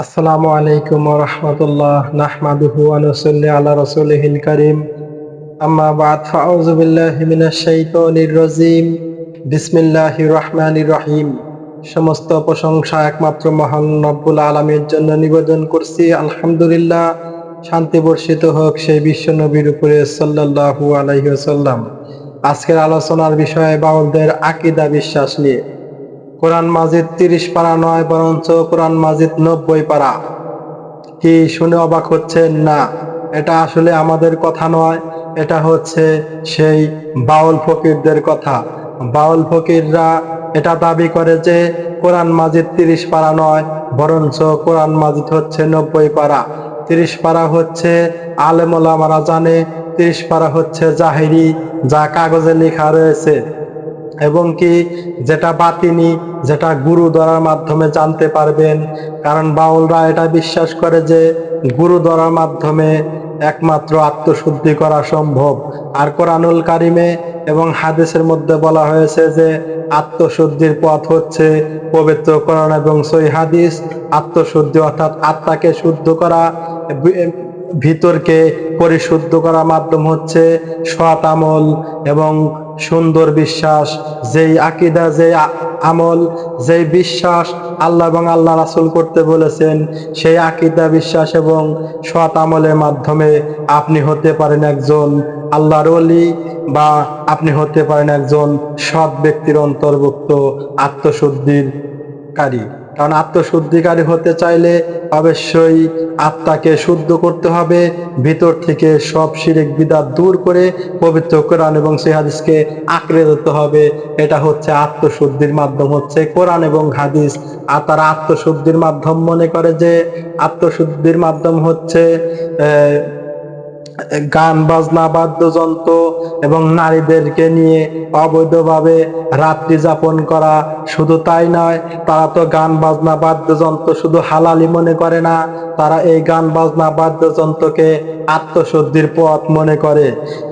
আসসালামু আলাইকুম ওয়া রাহমাতুল্লাহ নাহমাদুহু ওয়া নুসাল্লি আলা রাসূলিহিল কারীম আম্মা বা'দ ফাআউযু বিল্লাহি মিনাশ শাইতানির রাজীম বিসমিল্লাহির রহমানির রহিম। সমস্ত প্রশংসা একমাত্র মহান রব্বুল আলামিনের জন্য নিবেদন করছি আলহামদুলিল্লাহ। শান্তি বর্ষিত হোক সেই বিশ্ব নবীর উপরে সাল্লাল্লাহু আলাইহি ওয়াসাল্লাম। আজকের আলোচনার বিষয় বাউলদের আকীদা বিশ্বাস নিয়ে। কোরআন মাজিদ ৩০ পারা নয়, বরঞ্চ কোরআন মাজিদ ৯০ পারা। কি শুনে অবাক হচ্ছেন? না, এটা আসলে আমাদের কথা নয়, এটা হচ্ছে সেই বাউল ফকিরদের কথা। বাউল ফকিররা এটা দাবি করে যে কোরআন মাজিদ ৩০ পারা নয়, বরঞ্চ কোরআন মাজিদ হচ্ছে ৯০ পারা। ৩০ পারা হচ্ছে আলেম ওলামারা জানে, ৩০ পারা হচ্ছে জাহেরি, যা কাগজে লেখা রয়েছে, এবং কি যেটা বাতিনি, যেটা গুরু ধরার মাধ্যমে জানতে পারবেন। কারণ বাউলরা এটা বিশ্বাস করে যে গুরু ধরার মাধ্যমে একমাত্র আত্মশুদ্ধি করা সম্ভব। আর কোরআনুল কারিমে এবং হাদিসের মধ্যে বলা হয়েছে যে আত্মশুদ্ধির পথ হচ্ছে পবিত্র কোরআন এবং সহিহ হাদিস। আত্মশুদ্ধি অর্থাৎ আত্মাকে শুদ্ধ করা, ভিতরকে পরিশুদ্ধ করার মাধ্যম হচ্ছে সৎ আমল এবং সুন্দর বিশ্বাস। যেই আকীদা, যেই আমল, যেই বিশ্বাস আল্লাহ এবং আল্লাহ রাসূল করতে বলেছেন, সেই আকীদা, বিশ্বাস এবং সৎ আমলের মাধ্যমে আপনি হতে পারেন একজন আল্লাহর ওলি, বা আপনি হতে পারেন একজন সৎ ব্যক্তির অন্তর্ভুক্ত আত্মশুদ্ধিকারী। কারণ আত্মশুদ্ধিকারী হতে চাইলে অবশ্যই আত্মাকে শুদ্ধ করতে হবে, ভিতর থেকে সব শিরক বিদআত দূর করে পবিত্র কোরআন এবং সহিহ হাদিসকে আঁকড়ে ধরতে হবে। এটা হচ্ছে আত্মশুদ্ধির মাধ্যম, হচ্ছে কোরআন এবং হাদিস। আর তারা আত্মশুদ্ধির মাধ্যম মনে করে যে আত্মশুদ্ধির মাধ্যম হচ্ছে গান বাজনা, বাদ্যযন্ত্র এবং নারীদেরকে নিয়ে অবৈধভাবে রাত্রি যাপন করা। শুধু তাই নয়, তারা তো গান বাজনা বাদ্যযন্ত্র শুধু হালালি মনে করে না, তারা এই গান বাজনা বাদ্যযন্ত্রকে আত্মশুদ্ধির পথ মনে করে।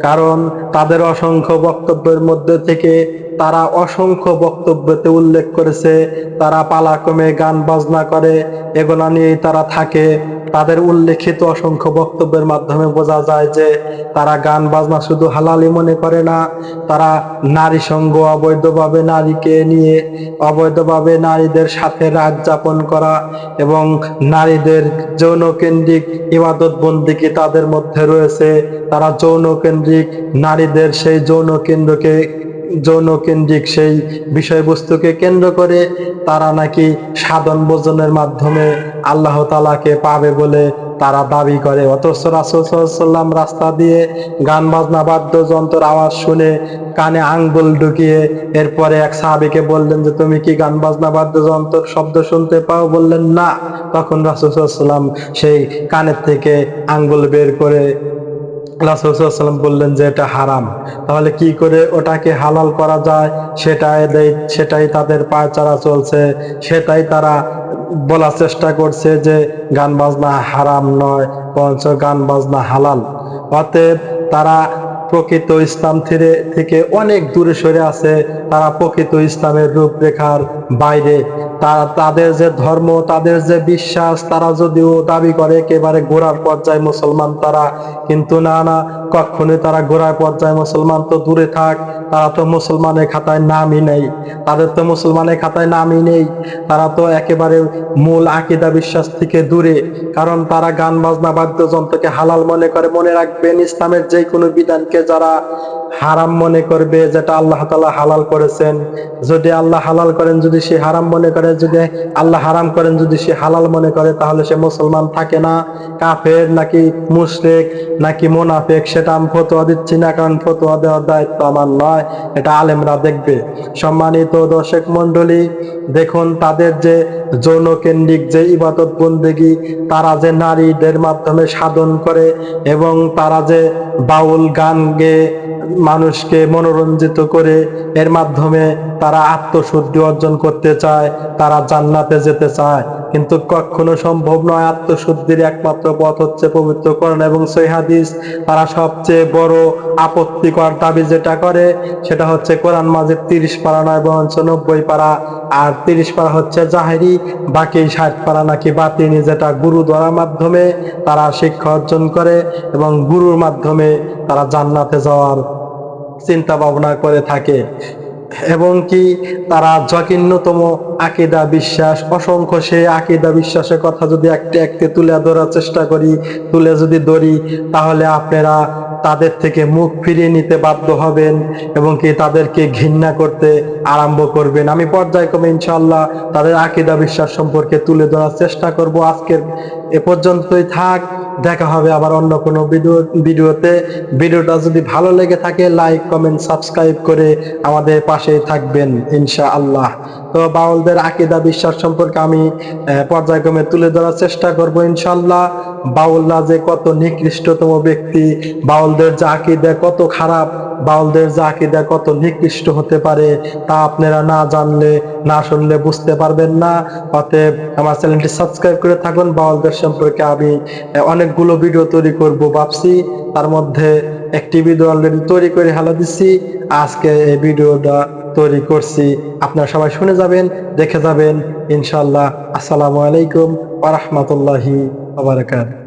কারণ তাদের অসংখ্য বক্তব্যের মধ্যে থেকে তারা অসংখ্য বক্তব্যতে উল্লেখ করেছে তারা পালাক্রমে গান বাজনা করে, এগুলা নিয়েই তারা থাকে। তাদের উল্লেখিত অসংখ্য বক্তব্যের মাধ্যমে বোঝা যায় যে তারা গান বাজনা শুধু হালালি মনে করে না, তারা নারী সঙ্গ, অবৈধভাবে নারীকে নিয়ে অবৈধভাবে নারীদের সাথে রাত যাপন করা এবং নারীদের যৌন কেন্দ্রিক ইবাদত বন্দিগি তাদের মধ্যে রয়েছে। তারা যৌন কেন্দ্রিক নারীদের সেই যৌন কেন্দ্রিক সেই বিষয়বস্তুকে কেন্দ্র করে তারা নাকি সাধন ভোজনের মাধ্যমে আল্লাহ তাআলাকে পাবে বলে তারা দাবি করে। অথচ রাসূল সাল্লাল্লাহু আলাইহি ওয়াসাল্লাম রাস্তা দিয়ে গান বাজনা বাদ্যযন্ত্রের আওয়াজ শুনে কানে আঙ্গুল ঢুকিয়ে এরপরে এক সাহাবীকে বললেন যে তুমি কি গান বাজনা বাদ্যযন্ত্রের শব্দ শুনতে পাও? বললেন না। তখন রাসূল সাল্লাল্লাহু আলাইহি ওয়াসাল্লাম সেই কানের থেকে আঙ্গুল বের করে রাসূল সাল্লাল্লাহু আলাইহি ওয়াসাল্লাম বললেন যে এটা হারাম। তাহলে কি করে ওটাকে হালাল করা যায় সেটাই তাদের পায়চারা চলছে, সেটাই তারা বলার চেষ্টা করছে যে গান বাজনা হারাম নয়, বরঞ্চ গান বাজনা হালাল। অতএব তারা প্রকৃত ইসলাম থেকে অনেক দূরে সরে আছে, তারা প্রকৃত ইসলামের রূপরেখার বাইরে। তাদের যে ধর্ম, তাদের যে বিশ্বাস, তারা যদিও দাবি করে একেবারে গোড়ার পর্যায়ে মুসলমান তারা, কিন্তু না, কখনোই তারা গোড়ার পর্যায়ে মুসলমান তো দূরে থাক, তারা তো মুসলমানের খাতায় নামই নেই। তাদের তো মুসলমানের খাতায় নামই নেই, তারা তো একেবারে মূল আকীদা বিশ্বাস থেকে দূরে। কারণ তারা গান বাজনা বাদ্যযন্ত্রকে হালাল মনে করে। মনে রাখবেন, ইসলামের যে কোনো বিধানকে যারা হারাম মনে করবে, যেটা আল্লাহ তাআলা হালাল করেছেন, যদি আল্লাহ হালাল করেন যদি সে হারাম মনে করে, যদি আল্লাহ হারাম করেন যদি সে হালাল মনে করে, তাহলে সে মুসলমান থাকে না। কাফের নাকি মুশরিক নাকি মুনাফিক সেটা আমি ফতোয়া দিচ্ছি না, কারণ ফতোয়া দেওয়ার দায়িত্ব আমার নয়, এটা আলেমরা দেখবে। সম্মানিত দর্শক মণ্ডলী, দেখুন তাদের যে যৌন কেন্দ্রিক যে ইবাদত বন্দেগী, তারা যে নারীদের মাধ্যমে সাধন করে এবং তারা যে বাউল গান গেয়ে মানুষকে মনোরঞ্জিত করে, এর মাধ্যমে তারা আত্মশুদ্ধি অর্জন করতে চায়, তারা জান্নাতে যেতে চায়। কিন্তু কখনো সম্ভব নয়। আত্মশুদ্ধির একমাত্র পথ হচ্ছে পবিত্র কোরআন এবং সহিহ হাদিস। তারা সবচেয়ে বড় আপত্তিকর দাবি যেটা করে সেটা হচ্ছে কোরআন মাজিদ 30 পারা নয় বরঞ্চ 90 পারা, আর 30 পারা হচ্ছে জাহেরি, বাকি 60 পারা নাকি বাতিনি, যেটা গুরু ধরার মাধ্যমে তারা শিক্ষা অর্জন করে এবং গুরুর মাধ্যমে তারা জান্নাতে যাওয়ার চিন্তা ভাবনা করে থাকে। এবং কি তারা জঘন্যতম আকীদা বিশ্বাস, অসংখ্য সেই আকীদা বিশ্বাসের কথা যদি একটি একটি তুলে ধরার চেষ্টা করি, তুলে যদি ধরি, তাহলে আপনারা তাদের থেকে মুখ ফিরিয়ে নিতে বাধ্য হবেন এবং কি তাদেরকে ঘৃণা করতে আরম্ভ করবেন। আমি পর্যায়ক্রমে ইনশাআল্লাহ তাদের আকীদা বিশ্বাস সম্পর্কে তুলে ধরার চেষ্টা করব। আজকের এ পর্যন্তই থাক, দেখা হবে আবার অন্য কোনো ভিডিওতে। ভিডিওটা যদি ভালো লেগে থাকে লাইক কমেন্ট সাবস্ক্রাইব করে আমাদের পাশেই থাকবেন ইনশাআল্লাহ। তো বাউলদের আকীদা বিশ্বাস সম্পর্কে আমি পর্যায়ক্রমে তুলে ধরার চেষ্টা করব ইনশাআল্লাহ। বাউলরা যে কত নিকৃষ্টতম ব্যক্তি, বাউলদের যে আকীদা কত খারাপ, বাউলদের যে আকীদা কত নিকৃষ্ট হতে পারে, তা আপনারা না জানলে না শুনলে বুঝতে পারবেন না। অতএব আমার চ্যানেলটি সাবস্ক্রাইব করে থাকুন। বাউলদের সম্পর্কে আমি অনেকগুলো ভিডিও তৈরি করব ভাবছি, তার মধ্যে একটি ভিডিও অলরেডি তৈরি করে হেলা দিচ্ছি, আজকে এই ভিডিওটা তৈরি করছি। আপনারা সবাই শুনে যাবেন, দেখে যাবেন ইনশাআল্লাহ। আসসালামু আলাইকুম ওয়া রাহমাতুল্লাহি ওয়া বারাকাতুহু।